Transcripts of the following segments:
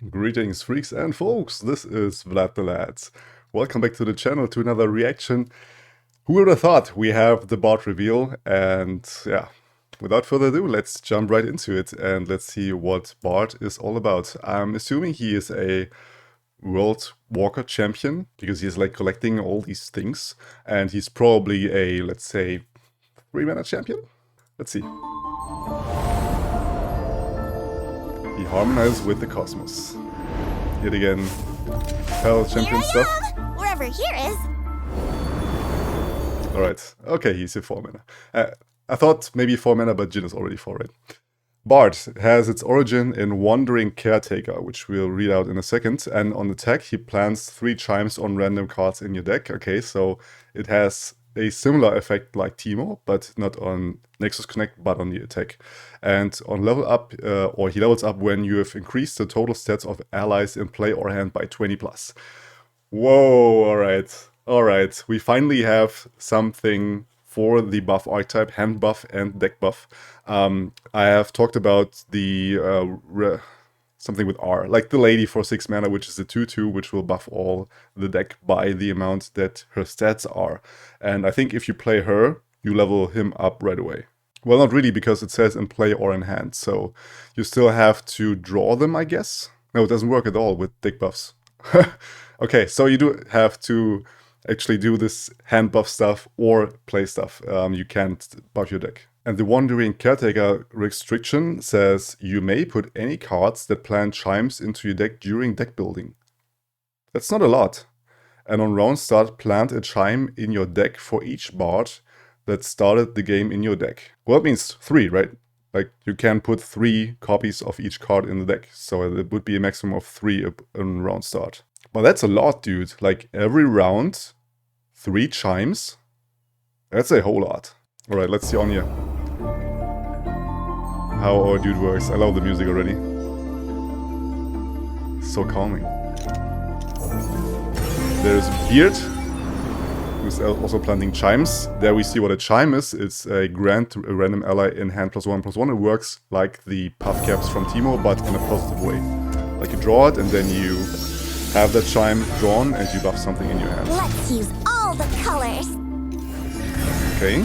Greetings, freaks and folks, this is Vlad the Lad. Welcome back to the channel to another reaction. Who would have thought we have the BARD reveal, and yeah, without further ado, let's jump right into it and let's see what BARD is all about. I'm assuming he is a World Walker champion, because he's like collecting all these things, and he's probably a, let's say, 3-mana champion? Let's see. He harmonizes with the cosmos. Yet again, Hell champion stuff. Wherever here is. Alright, okay, he's a 4-mana. I thought maybe 4-mana, but Jin is already 4, right? BARD has its origin in Wandering Caretaker, which we'll read out in a second. And on attack, he plants 3 Chimes on random cards in your deck. Okay, so it has a similar effect like Teemo, but not on Nexus Connect, but on the attack. And on level up, or he levels up when you have increased the total stats of allies in play or hand by 20+. Whoa, alright. We finally have something for the buff archetype, hand buff and deck buff. I have talked about the something with R, like the lady for 6 mana, which is a 2/2, which will buff all the deck by the amount that her stats are. And I think if you play her, you level him up right away. Well, not really, because it says in play or in hand, so you still have to draw them, I guess? No, it doesn't work at all with deck buffs. Okay, so you do have to actually do this hand buff stuff or play stuff. You can't buff your deck. And the Wandering Caretaker restriction says you may put any cards that plant Chimes into your deck during deck building. That's not a lot. And on round start, plant a Chime in your deck for each BARD that started the game in your deck. Well, that means 3, right? Like, you can put 3 copies of each card in the deck, so it would be a maximum of 3 on round start. But that's a lot, dude. Like, every round, 3 Chimes? That's a whole lot. Alright, let's see on here how our dude works. I love the music already. So calming. There's Beard, who's also planting Chimes. There we see what a Chime is. It's a grant to a random ally in hand +1/+1. It works like the puff caps from Teemo, but in a positive way. Like, you draw it and then you have that Chime drawn and you buff something in your hand. Let's use all the colors. Okay.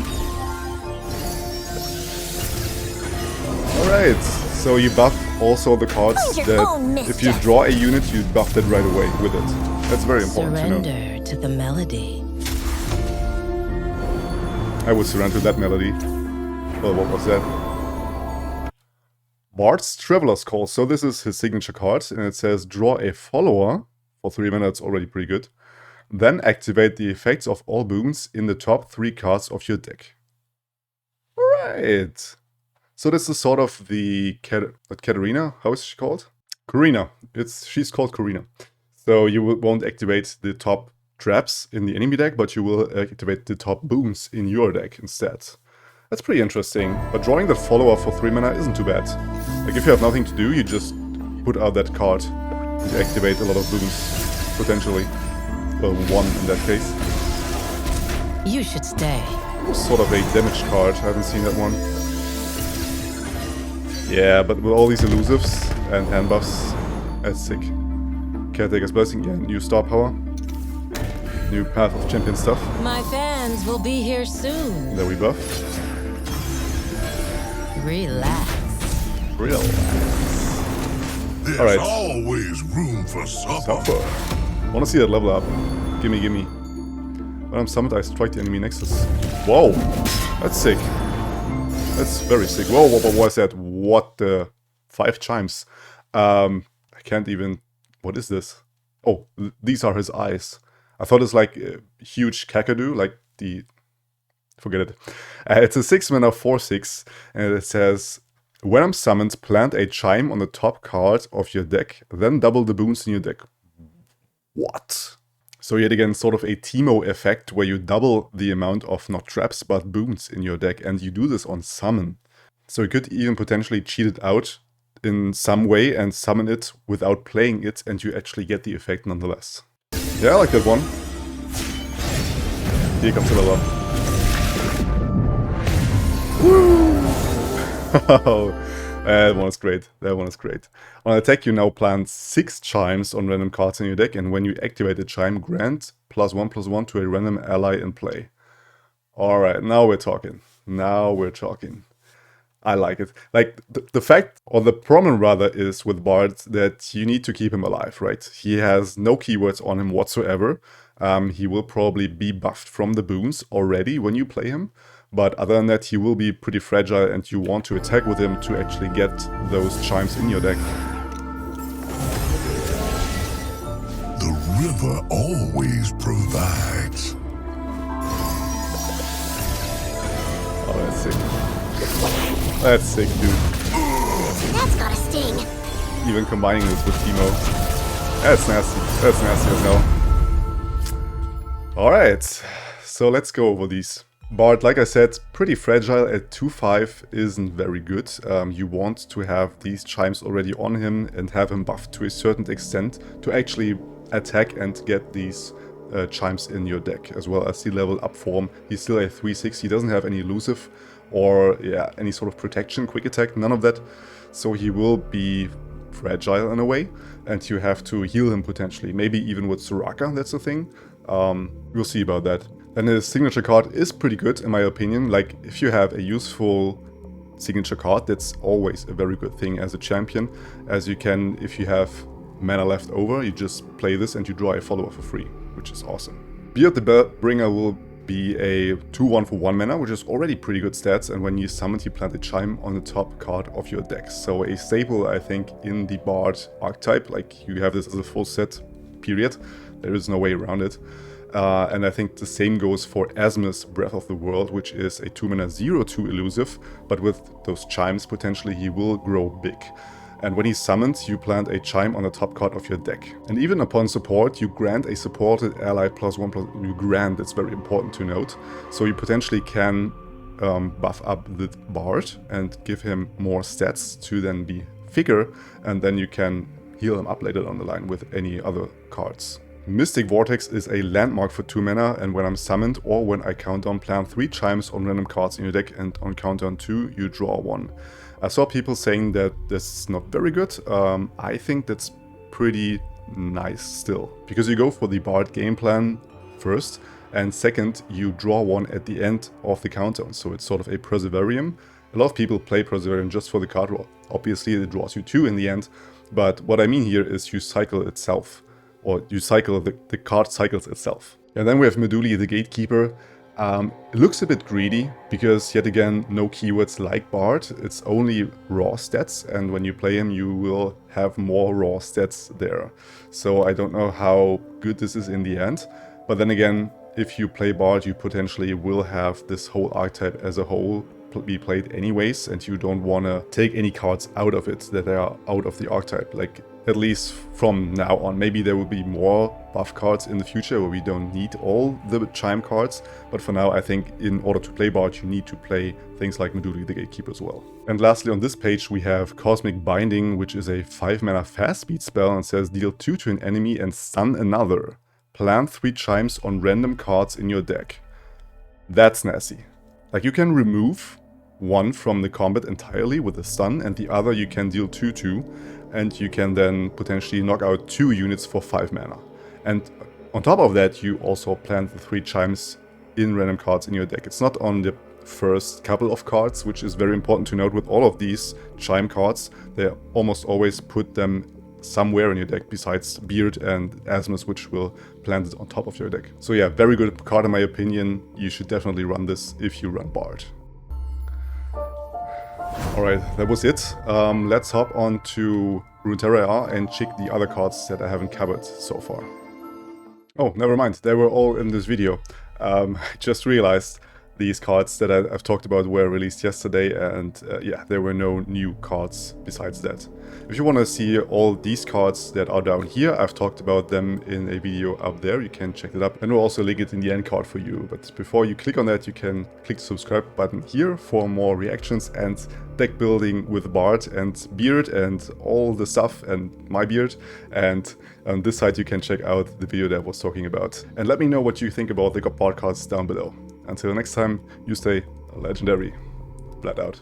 Alright, so you buff also the cards that if you draw a unit, you buff that right away with it. That's very important to know. Surrender to the melody. I would surrender to that melody. Well, what was that? BARD's Traveler's Call. So this is his signature card, and it says draw a follower. For 3 mana, it's already pretty good. Then activate the effects of all boons in the top 3 cards of your deck. Alright. So this is sort of the Katarina. How is she called? Karina. She's called Karina. So you won't activate the top traps in the enemy deck, but you will activate the top boons in your deck instead. That's pretty interesting. But drawing that follower for 3 mana isn't too bad. Like, if you have nothing to do, you just put out that card and activate a lot of boons, potentially. Well, 1 in that case. You should stay. Sort of a damage card. I haven't seen that one. Yeah, but with all these elusives and hand buffs, that's sick. Caretaker's Blessing, yeah, new star power. New Path of Champion stuff. My fans will be here soon. There we buff. Relax. There's Alright. always room for supper. Wanna see that level up. Gimme. When I'm summoned, I strike the enemy nexus. Whoa! That's sick. That's very sick. Whoa, what was that? What the... 5 Chimes. I can't even... What is this? Oh, these are his eyes. I thought it's like a huge Kakadu, like the... Forget it. It's a 6-mana 4/6, and it says... When I'm summoned, plant a Chime on the top card of your deck, then double the boons in your deck. What? So yet again, sort of a Teemo effect, where you double the amount of not traps, but boons in your deck, and you do this on summon. So you could even potentially cheat it out in some way and summon it without playing it, and you actually get the effect nonetheless. Yeah, I like that one. Here comes the level up. Woo! That one is great. That one is great. On attack, you now plant 6 chimes on random cards in your deck, and when you activate a chime, grant +1/+1 to a random ally in play. Alright, now we're talking. Now we're talking. I like it. Like, the fact, or the problem rather, is with Bard that you need to keep him alive, right? He has no keywords on him whatsoever. He will probably be buffed from the boons already when you play him. But other than that, he will be pretty fragile and you want to attack with him to actually get those chimes in your deck. The river always provides. Oh, that's sick. That's sick, dude. That's gotta sting. Even combining this with Timo. That's nasty. That's nasty as hell. Alright, so let's go over these. Bard, like I said, pretty fragile at 2-5 isn't very good. You want to have these chimes already on him and have him buffed to a certain extent to actually attack and get these chimes in your deck, as well as the level up form. He's still a 3-6, he doesn't have any elusive or any sort of protection, quick attack, none of that. So he will be fragile in a way, and you have to heal him potentially, maybe even with Soraka, that's the thing. We'll see about that. Then his signature card is pretty good in my opinion. Like, if you have a useful signature card, that's always a very good thing as a champion, as you can, if you have mana left over, you just play this and you draw a follower for free, which is awesome. Beard the Bringer will be a 2-1 for 1 mana, which is already pretty good stats, and when you summon, you plant a chime on the top card of your deck. So a staple, I think, in the Bard archetype. Like, you have this as a full set, period. There is no way around it. And I think the same goes for Asmus Breath of the World, which is a 2-mana 0/2 elusive, but with those chimes, potentially he will grow big. And when he's summoned, you plant a chime on the top card of your deck. And even upon support, you grant a supported ally +1/+1. You grant, it's very important to note. So you potentially can buff up the Bard and give him more stats to then be bigger, and then you can heal him up later down the line with any other cards. Mystic Vortex is a landmark for 2 mana, and when I'm summoned or when I countdown, plant 3 chimes on random cards in your deck, and on countdown 2 you draw 1. I saw people saying that this is not very good. I think that's pretty nice still, because you go for the Bard game plan first, and second you draw 1 at the end of the countdown, so it's sort of a Perseverarium. A lot of people play Perseverarium just for the card draw. Obviously it draws you 2 in the end, but what I mean here is you cycle itself. Or you cycle, the card cycles itself. And then we have Meduli the Gatekeeper. It looks a bit greedy, because yet again, no keywords like Bard. It's only raw stats, and when you play him, you will have more raw stats there. So I don't know how good this is in the end. But then again, if you play Bard, you potentially will have this whole archetype as a whole be played anyways, and you don't want to take any cards out of it that are out of the archetype. Like, at least from now on. Maybe there will be more buff cards in the future where we don't need all the chime cards, but for now I think in order to play Bard you need to play things like Meduli the Gatekeeper as well. And lastly on this page we have Cosmic Binding, which is a 5 mana fast speed spell and says deal 2 to an enemy and stun another. Plant 3 chimes on random cards in your deck. That's nasty. Like, you can remove one from the combat entirely with a stun, and the other you can deal 2 to, and you can then potentially knock out 2 units for 5 mana. And on top of that, you also plant the 3 chimes in random cards in your deck. It's not on the first couple of cards, which is very important to note with all of these chime cards. They almost always put them somewhere in your deck besides Beard and Asmus, which will plant it on top of your deck. So yeah, very good card in my opinion. You should definitely run this if you run Bard. Alright, that was it. Let's hop on to Runeterra and check the other cards that I haven't covered so far. Oh, never mind, they were all in this video. I just realized these cards that I've talked about were released yesterday, and yeah, there were no new cards besides that. If you want to see all these cards that are down here, I've talked about them in a video up there, you can check it up, and we'll also link it in the end card for you. But before you click on that, you can click the subscribe button here for more reactions and deck building with Bard and Beard and all the stuff and my beard. And on this side you can check out the video that I was talking about. And let me know what you think about the Bard cards down below. Until next time, you stay legendary. Vlad out.